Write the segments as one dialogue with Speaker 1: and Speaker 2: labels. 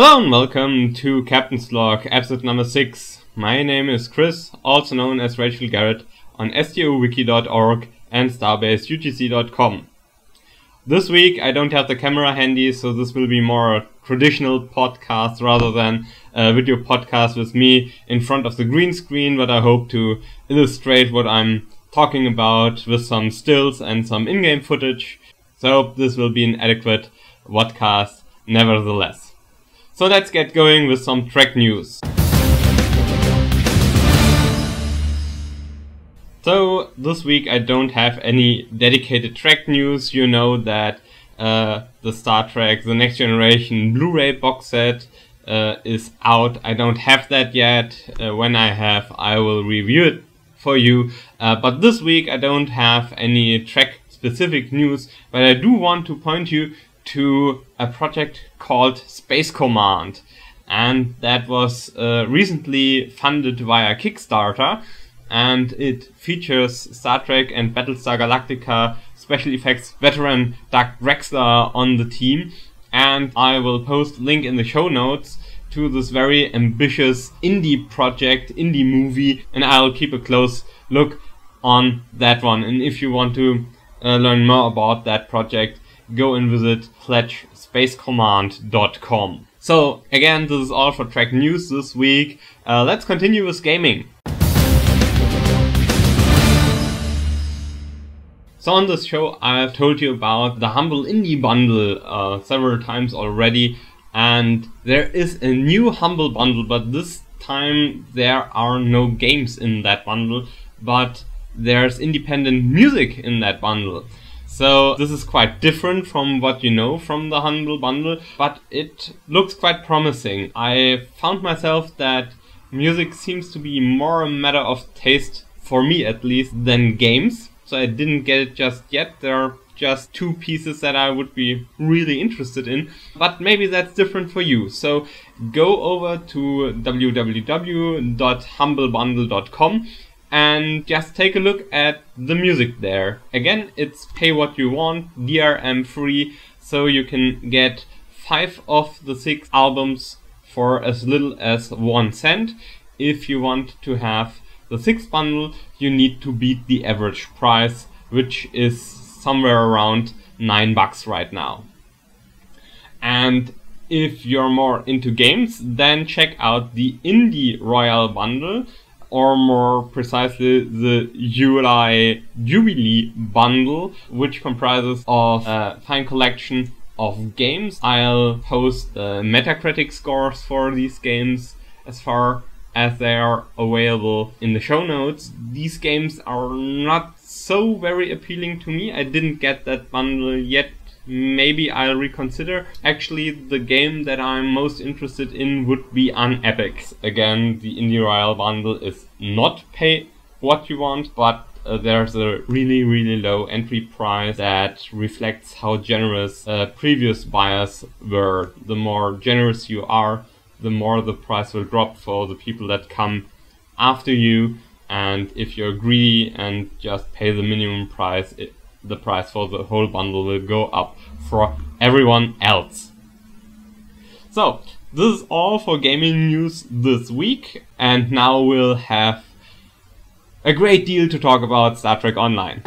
Speaker 1: Hello and welcome to Captain's Log, episode number 6. My name is Chris, also known as Rachel Garrett, on stowiki.org and starbase.ugc.com. This week I don't have the camera handy, so this will be more a traditional podcast rather than a video podcast with me in front of the green screen, but I hope to illustrate what I'm talking about with some stills and some in-game footage. So this will be an adequate podcast nevertheless. So let's get going with some Trek news. So this week I don't have any dedicated Trek news. You know that the Star Trek The Next Generation Blu-ray box set is out. I don't have that yet. When I have, I will review it for you. But this week I don't have any Trek specific news, but I do want to point you to a project called Space Command, and that was recently funded via Kickstarter, and it features Star Trek and Battlestar Galactica special effects veteran Drexler on the team, and I will post a link in the show notes to this very ambitious indie project, indie movie, and I'll keep a close look on that one. And if you want to learn more about that project, go and visit pledgespacecommand.com. So again, this is all for Trek news this week. Let's continue with gaming. So on this show I've told you about the Humble Indie Bundle several times already, and there is a new Humble Bundle, but this time there are no games in that bundle, but there's independent music in that bundle. So this is quite different from what you know from the Humble Bundle, but it looks quite promising. I found myself that music seems to be more a matter of taste, for me at least, than games. So I didn't get it just yet. There are just two pieces that I would be really interested in, but maybe that's different for you. So go over to www.humblebundle.com and just take a look at the music there. Again, it's pay what you want, DRM free, so you can get 5 of the 6 albums for as little as 1 cent. If you want to have the 6th bundle, you need to beat the average price, which is somewhere around $9 right now. And if you're more into games, then check out the Indie Royale bundle, or more precisely the Jubilee bundle, which comprises of a fine collection of games. I'll post the Metacritic scores for these games as far as they are available in the show notes. These games are not so very appealing to me. I didn't get that bundle yet. Maybe I'll reconsider. Actually, the game that I'm most interested in would be Unepic. Again, the Indie Royale bundle is not pay what you want, but there's a really low entry price that reflects how generous previous buyers were. The more generous you are, the more the price will drop for the people that come after you. And if you're greedy and just pay the minimum price, the price for the whole bundle will go up for everyone else. So, this is all for gaming news this week, and now we'll have a great deal to talk about Star Trek Online.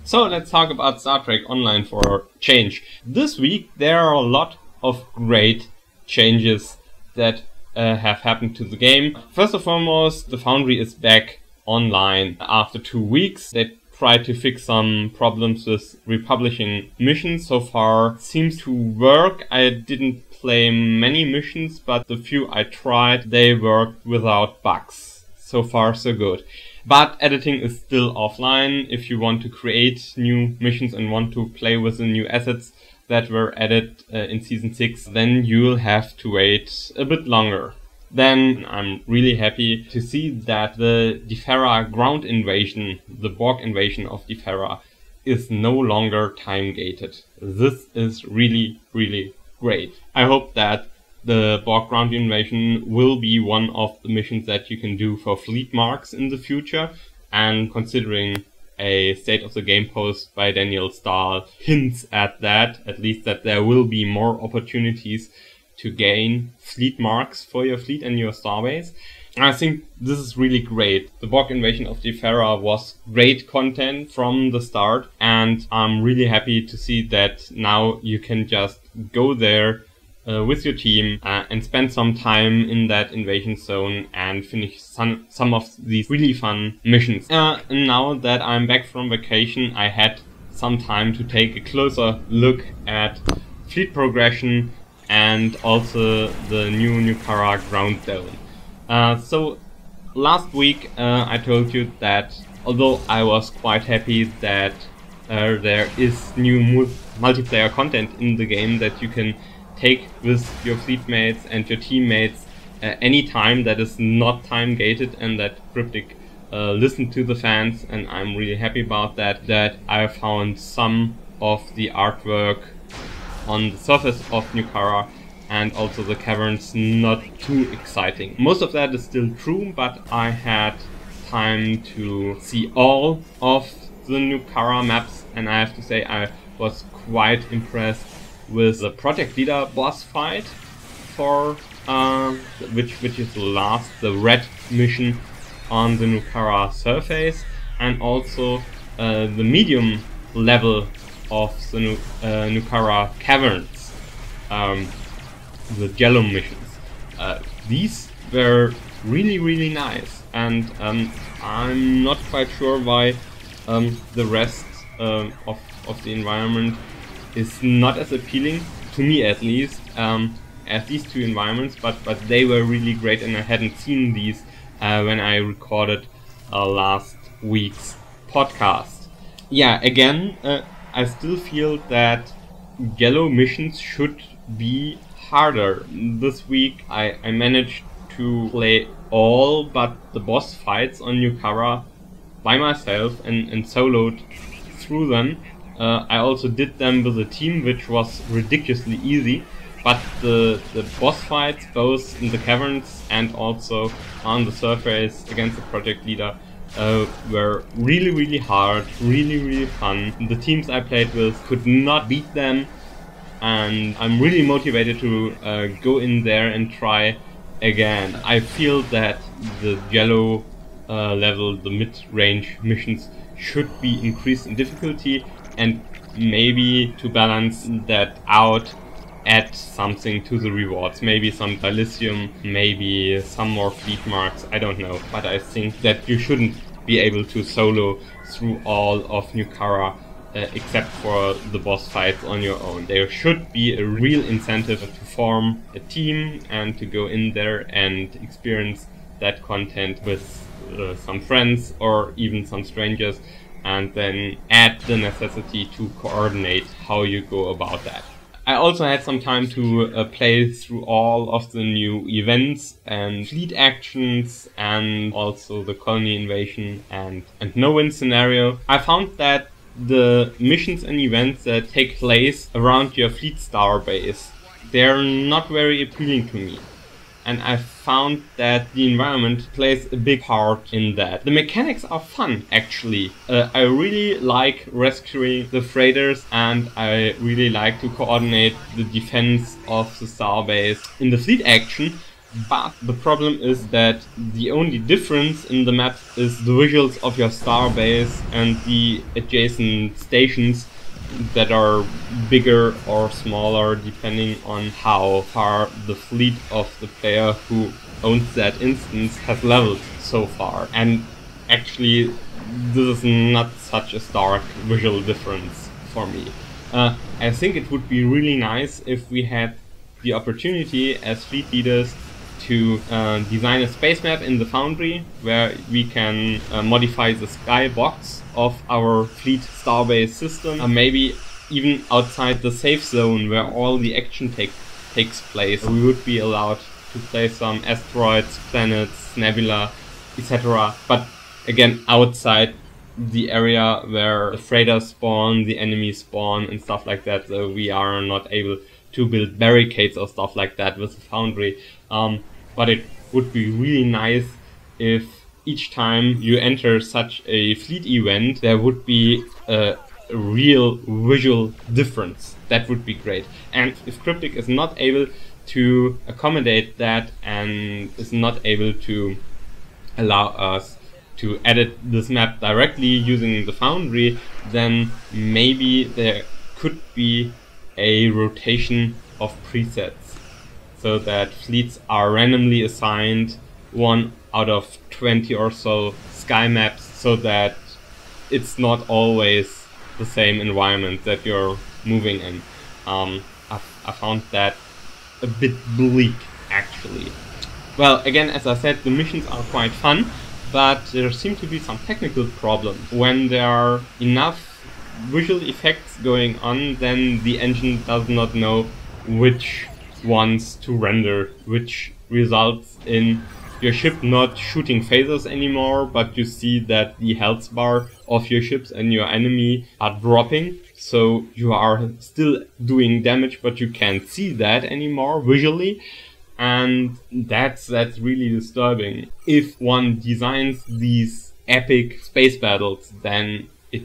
Speaker 1: So let's talk about Star Trek Online for a change. This week there are a lot of great changes that have happened to the game. First and foremost, the Foundry is back online after 2 weeks. They tried to fix some problems with republishing missions. So far seems to work. I didn't play many missions, but the few I tried, they worked without bugs. So far so good. But editing is still offline. If you want to create new missions and want to play with the new assets that were added in Season 6, then you'll have to wait a bit longer. Then I'm really happy to see that the Defera ground invasion, the Borg invasion of Defera, is no longer time gated. This is really great. I hope that the Borg ground invasion will be one of the missions that you can do for fleet marks in the future, and considering a State of the Game post by Daniel Stahl hints at that, at least that there will be more opportunities to gain fleet marks for your fleet and your starbase. I think this is really great. The Borg invasion of Defera was great content from the start, and I'm really happy to see that now you can just go there with your team and spend some time in that invasion zone and finish some of these really fun missions. And now that I'm back from vacation, I had some time to take a closer look at fleet progression and also the new Nukara ground zone. So last week I told you that although I was quite happy that there is new multiplayer content in the game that you can take with your fleet mates and your teammates anytime that is not time gated, and that Cryptic listened to the fans, and I'm really happy about that, that I found some of the artwork on the surface of Nukara and also the caverns not too exciting. Most of that is still true, but I had time to see all of the Nukara maps, and I have to say I was quite impressed with the Project Leader Boss fight for which is the red mission on the Nukara surface, and also the medium level of the Nukara caverns, the yellow missions. These were really nice, and I'm not quite sure why the rest of the environment is not as appealing, to me at least, as these two environments, but they were really great, and I hadn't seen these when I recorded last week's podcast. Yeah, again, I still feel that yellow missions should be harder. This week I managed to play all but the boss fights on Nukara by myself and soloed through them. I also did them with a team, which was ridiculously easy, but the boss fights, both in the caverns and also on the surface against the project leader, were really hard, really fun. The teams I played with could not beat them, and I'm really motivated to go in there and try again. I feel that the yellow level, the mid-range missions, should be increased in difficulty, and maybe to balance that out, add something to the rewards. Maybe some dilithium, maybe some more fleet marks, I don't know. But I think that you shouldn't be able to solo through all of Nukara except for the boss fights on your own. There should be a real incentive to form a team and to go in there and experience that content with some friends or even some strangers, and then add the necessity to coordinate how you go about that. I also had some time to play through all of the new events and fleet actions, and also the colony invasion and no-win scenario. I found that the missions and events that take place around your Fleet Starbase, they're not very appealing to me. And I found that the environment plays a big part in that. The mechanics are fun, actually. I really like rescuing the freighters, and I really like to coordinate the defense of the starbase in the fleet action. But the problem is that the only difference in the map is the visuals of your starbase and the adjacent stations that are bigger or smaller depending on how far the fleet of the player who owns that instance has leveled so far. And actually this is not such a stark visual difference for me. I think it would be really nice if we had the opportunity as fleet leaders to design a space map in the Foundry where we can modify the skybox of our Fleet Starbase system, maybe even outside the safe zone where all the action takes place. We would be allowed to play some asteroids, planets, nebula, etc. But again, outside the area where the freighters spawn, the enemies spawn and stuff like that. So we are not able to build barricades or stuff like that with the Foundry. But it would be really nice if each time you enter such a fleet event, there would be a real visual difference. That would be great. And if Cryptic is not able to accommodate that and is not able to allow us to edit this map directly using the Foundry, then maybe there could be a rotation of presets, so that fleets are randomly assigned 1 out of 20 or so sky maps, so that it's not always the same environment that you're moving in. I found that a bit bleak, actually. Well, again, as I said, the missions are quite fun, but there seem to be some technical problems. When there are enough visual effects going on, then the engine does not know which ones to render, which results in your ship not shooting phasers anymore, but you see that the health bar of your ships and your enemy are dropping. So you are still doing damage, but you can't see that anymore visually. And that's really disturbing. If one designs these epic space battles, then it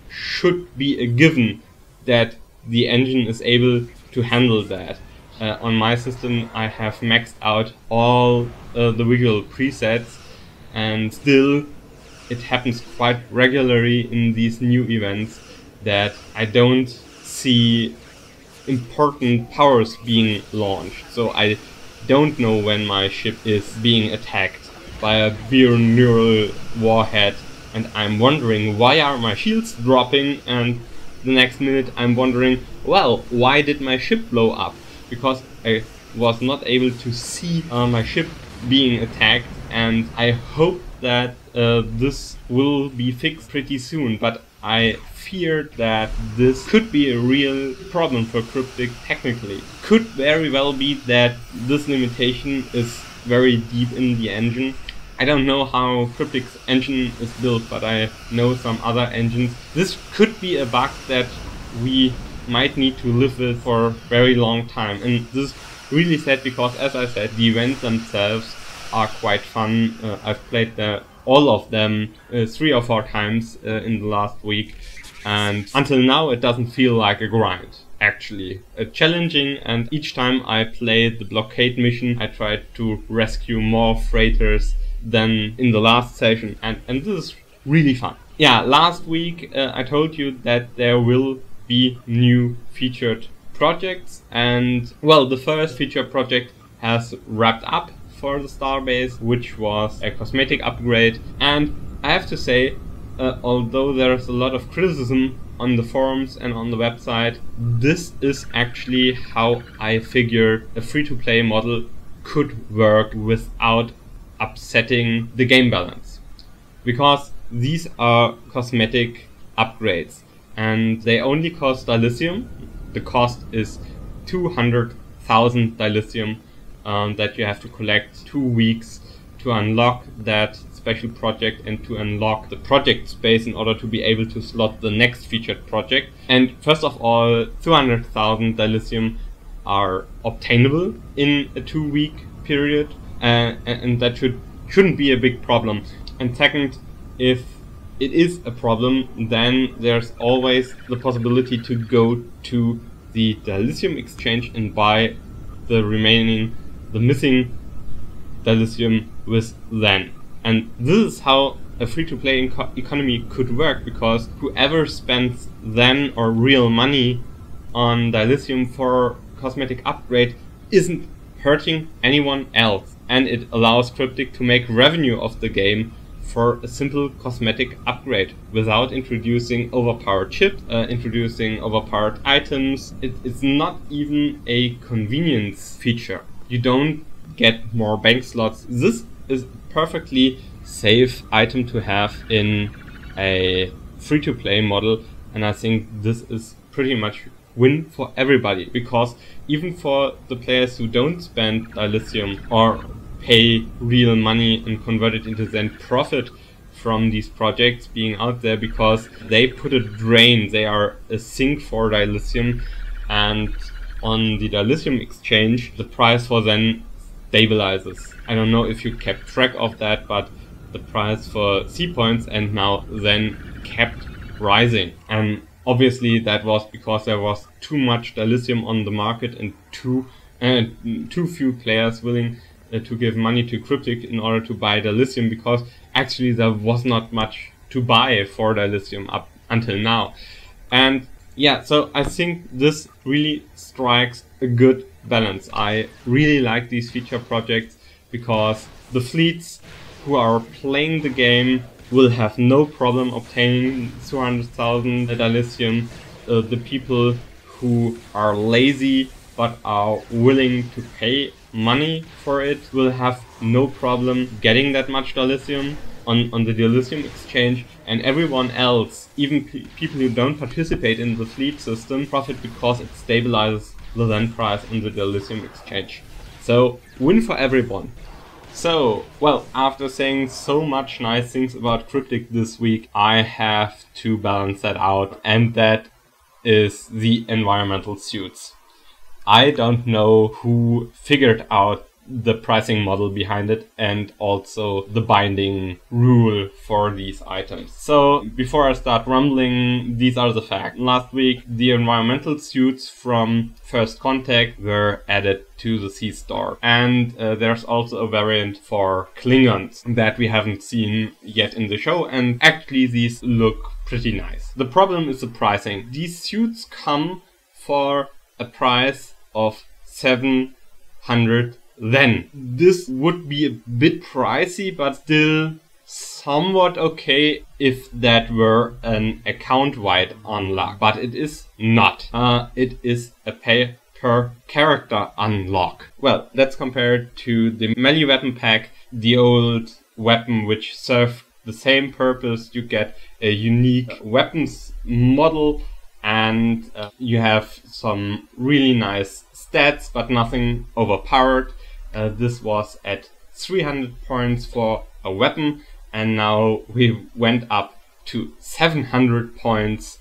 Speaker 1: should be a given that the engine is able to handle that. On my system, I have maxed out all the visual presets, and still it happens quite regularly in these new events that I don't see important powers being launched. So I don't know when my ship is being attacked by a neural warhead, and I'm wondering, why are my shields dropping? And the next minute I'm wondering, well, why did my ship blow up? Because I was not able to see my ship being attacked, and I hope that this will be fixed pretty soon, but I fear that this could be a real problem for Cryptic technically. Could very well be that this limitation is very deep in the engine. I don't know how Cryptic's engine is built, but I know some other engines. This could be a bug that we might need to live with for a very long time, and this is really sad because, as I said, the events themselves are quite fun. I've played all of them 3 or 4 times in the last week, and until now it doesn't feel like a grind. Actually, challenging, and each time I play the blockade mission I try to rescue more freighters than in the last session, and this is really fun. Yeah, last week I told you that there will be new featured projects, and well, the first featured project has wrapped up for the Starbase, which was a cosmetic upgrade. And I have to say, although there's a lot of criticism on the forums and on the website, this is actually how I figure a free-to-play model could work without upsetting the game balance, because these are cosmetic upgrades and they only cost dilithium. The cost is 200,000 dilithium that you have to collect 2 weeks to unlock that special project and to unlock the project space in order to be able to slot the next featured project. And first of all, 200,000 dilithium are obtainable in a 2-week period, and that shouldn't be a big problem. And second, if it is a problem, then there's always the possibility to go to the dilithium exchange and buy the missing dilithium with then. And this is how a free-to-play economy could work, because whoever spends then or real money on dilithium for cosmetic upgrade isn't hurting anyone else, and it allows Cryptic to make revenue of the game for a simple cosmetic upgrade without introducing overpowered chips, introducing overpowered items. It's not even a convenience feature. You don't get more bank slots. This is a perfectly safe item to have in a free-to-play model, and I think this is pretty much win for everybody, because even for the players who don't spend dilithium or pay real money and convert it into then profit from these projects being out there, because they put a drain, they are a sink for dilithium, and on the dilithium exchange the price for then stabilizes. I don't know if you kept track of that, but the price for C points and now then kept rising. And obviously that was because there was too much dilithium on the market and too few players willing to give money to Cryptic in order to buy dilithium, because actually there was not much to buy for dilithium up until now. And yeah, so I think this really strikes a good balance. I really like these feature projects because the fleets who are playing the game will have no problem obtaining 200,000 dilithium. The people who are lazy but are willing to pay money for it will have no problem getting that much dilithium on the dilithium exchange, and everyone else, even people who don't participate in the fleet system, profit because it stabilizes the then price on the dilithium exchange. So win for everyone. So, well, after saying so much nice things about Cryptic this week, I have to balance that out, and that is the environmental suits. I don't know who figured out the pricing model behind it and also the binding rule for these items. So before I start rumbling, these are the facts. Last week, the environmental suits from First Contact were added to the C store. And there's also a variant for Klingons that we haven't seen yet in the show, and actually these look pretty nice. The problem is the pricing. These suits come for a price of 700 then. This would be a bit pricey, but still somewhat okay if that were an account-wide unlock. But it is not. It is a pay per character unlock. Well, let's compare it to the melee weapon pack, the old weapon which served the same purpose. You get a unique weapons model and you have some really nice stats, but nothing overpowered. This was at 300 points for a weapon, and now we went up to 700 points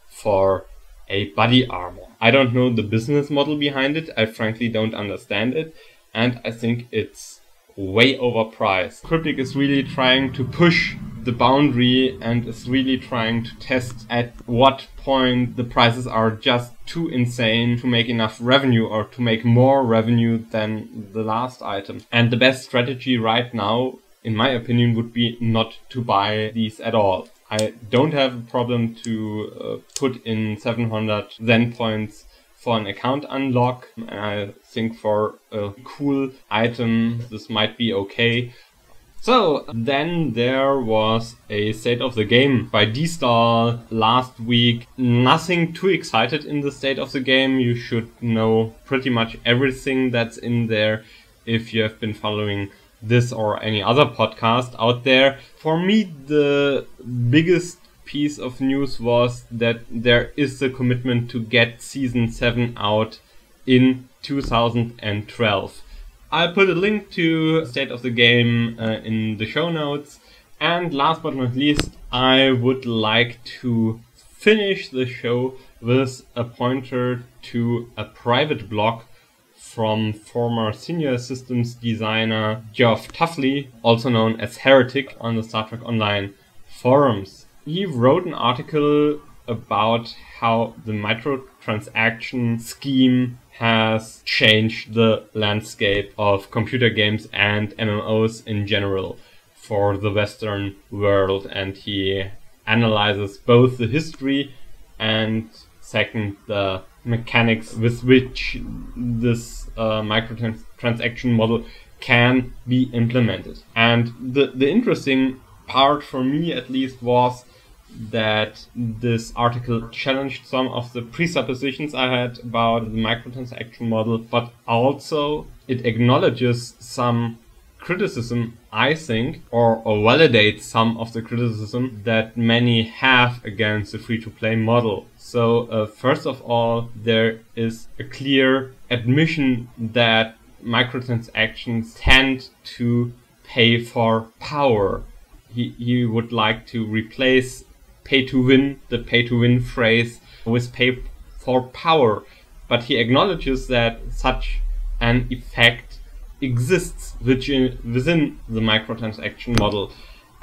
Speaker 1: for a body armor. I don't know the business model behind it, I frankly don't understand it, and I think it's way overpriced. Cryptic is really trying to push the boundary and is really trying to test at what point the prices are just too insane to make enough revenue or to make more revenue than the last item. And the best strategy right now, in my opinion, would be not to buy these at all. I don't have a problem to put in 700 Zen points for an account unlock. I think for a cool item this might be okay. So then there was a state of the game by D-Star last week. Nothing too excited in the state of the game. You should know pretty much everything that's in there if you have been following this or any other podcast out there. For me, the biggest piece of news was that there is a commitment to get Season 7 out in 2012. I'll put a link to State of the Game in the show notes. And last but not least, I would like to finish the show with a pointer to a private blog from former senior systems designer Geoff Tuffley, also known as Heretic, on the Star Trek Online forums. He wrote an article about how the microtransaction scheme has changed the landscape of computer games and MMOs in general for the Western world, and he analyzes both the history and second the mechanics with which this microtransaction model can be implemented. And the interesting part for me at least was that this article challenged some of the presuppositions I had about the microtransaction model, but also it acknowledges some criticism, I think, or validates some of the criticism that many have against the free-to-play model. So first of all, there is a clear admission that microtransactions tend to pay for power. He would like to replace pay to win, the pay to win phrase, with pay for power. But he acknowledges that such an effect exists within the microtransaction model.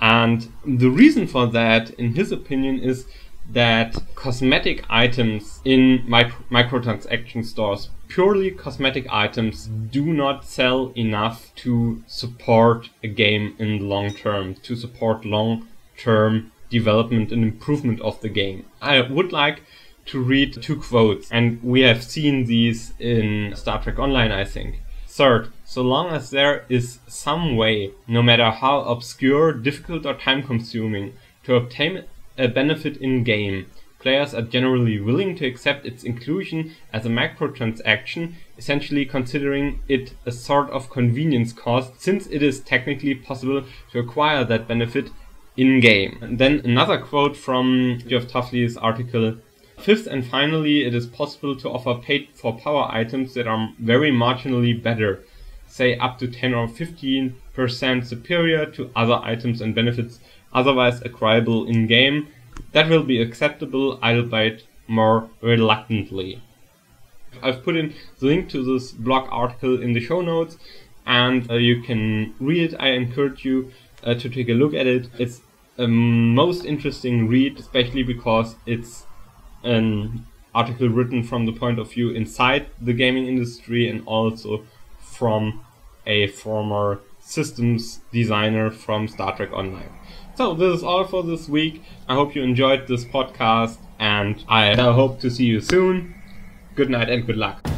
Speaker 1: And the reason for that, in his opinion, is that cosmetic items in microtransaction stores, purely cosmetic items, do not sell enough to support a game in the long term, to support long-term development and improvement of the game. I would like to read 2 quotes, and we have seen these in Star Trek Online, I think. Third, so long as there is some way, no matter how obscure, difficult or time-consuming, to obtain a benefit in-game, players are generally willing to accept its inclusion as a microtransaction, essentially considering it a sort of convenience cost, since it is technically possible to acquire that benefit in-game. And then another quote from Geoff Toffley's article: fifth and finally, it is possible to offer paid for power items that are very marginally better, say up to 10 or 15% superior to other items and benefits otherwise acquirable in-game. That will be acceptable, albeit more reluctantly. I've put in the link to this blog article in the show notes, and you can read it. I encourage you to take a look at it. It's a most interesting read, especially because it's an article written from the point of view inside the gaming industry and also from a former systems designer from Star Trek Online. So this is all for this week. I hope you enjoyed this podcast, and I hope to see you soon. Good night and good luck.